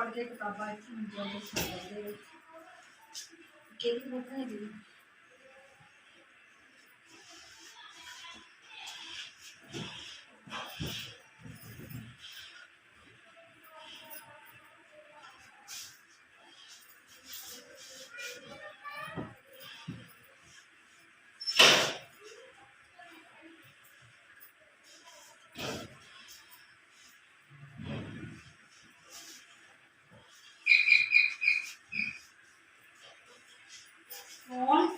पढ़ते किताबा कि बुक है जी। कौन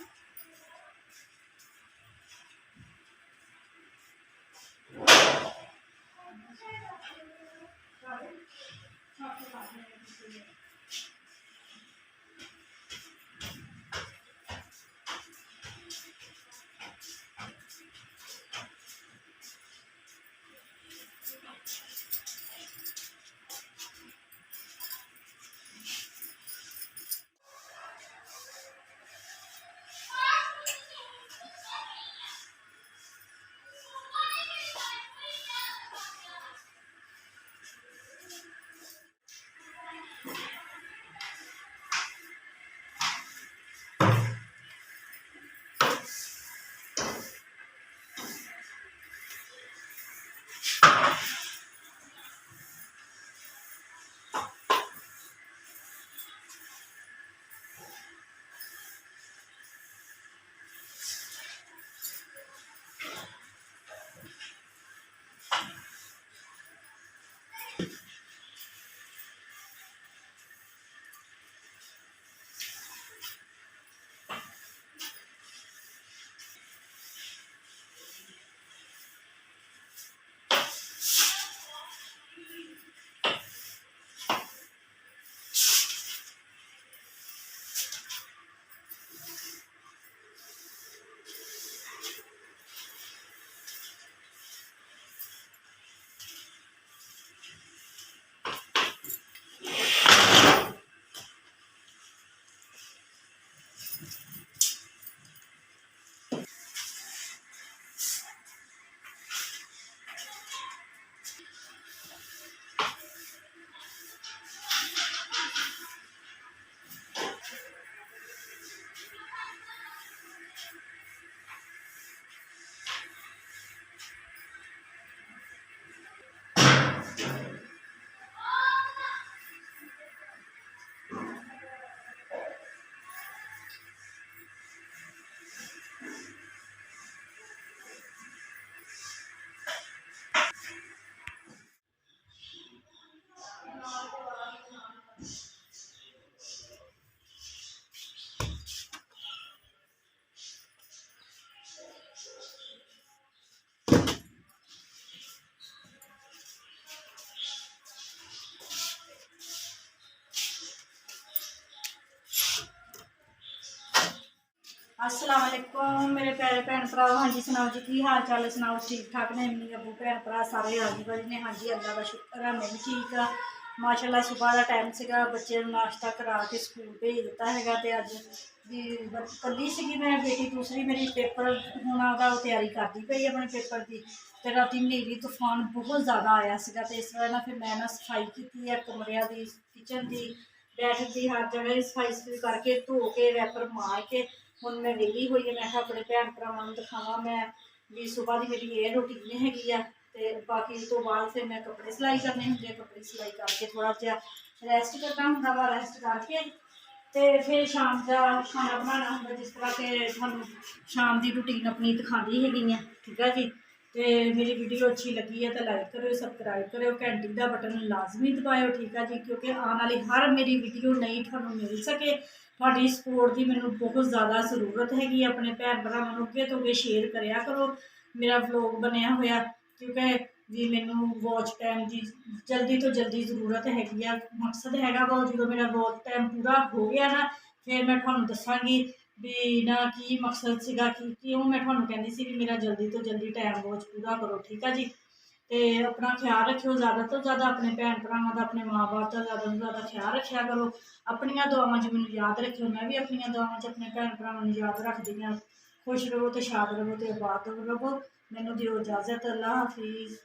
अस्सलाम वालेकुम मेरे प्यारे भैन भरा। हाँ जी सुनाओ जी की हाल चाल सुनाओ, ठीक ठाक ने अम्मी अबू भैन भरा सारे राजी बाजी ने। हाँ जी अल्लाह का शुक्र है मैं भी ठीक हाँ माशाल्लाह। सुबह का टाइम से बच्चे नाश्ता करा के स्कूल भेज दिता है। तो अज भी कली सी मैं बेटी दूसरी मेरी पेपर होना का तैयारी करती पई अपने पेपर की। तो रात नीली तूफान बहुत ज़्यादा आया सगा, तो इस वजह फिर मैं ना सफाई की है कमरिया की, किचन की, बैठक की, हर जगह सफाई सफाई करके धो के रैपर मार के ਹੁਣ मैं विहली हुई है। मैं अपने भैन भरावां नूं दिखावां मैं भी सुबह की मेरी ये रूटीन हैगी आ। ते बाकी तो बाद फिर मैं कपड़े सिलाई करने होंगे, कपड़े सिलाई करके थोड़ा जिहा रैस्ट करना होंदा वा, रैस्ट करके तो फिर शाम का खाना बनाना होंगे। जिस तरह के थानू शाम की रूटीन अपनी दिखानी हैगी है, ठीक है जी। तो मेरी वीडियो अच्छी लगी है तो लाइक करो, सबसक्राइब करो, घंटी का बटन लाजमी दबाओ, ठीक है जी। क्योंकि आने वाली हर मेरी वीडियो नहीं थानू मिल सके, थोड़ी सपोर्ट की मैनू बहुत ज़्यादा जरूरत हैगी। अपने भैन भरावां नूं अगे तो अगे शेयर करिया करो मेरा व्लॉग बनया होया, क्योंकि जी मैनू वॉच टाइम की जल्दी तो जल्दी जरूरत हैगी आ। मकसद हैगा वो जो मेरा वॉच टाइम पूरा हो गया ना फिर मैं थानू दसांगी भी ना की मकसद सीगा कि क्यों मैं थानू कहंदी सी कि मेरा जल्दी तो जल्दी टाइम वॉच पूरा करो, ठीक है जी। तो अपना ख्याल रखियो, ज़्यादा तो ज़्यादा अपने भैन भरावां का अपने माँ बाप का ज़्यादा तो ज़्यादा ख्याल रखा करो। अपनियां दुआवां च मैनू याद रखियो, मैं भी अपनियां दुआवां च अपने भैन भरावां नूं याद रखदी हाँ। खुश रहो तो शाद रहो तो आबाद रहो। मैनू दिओ इजाजत, अल्लाह हाफिज़।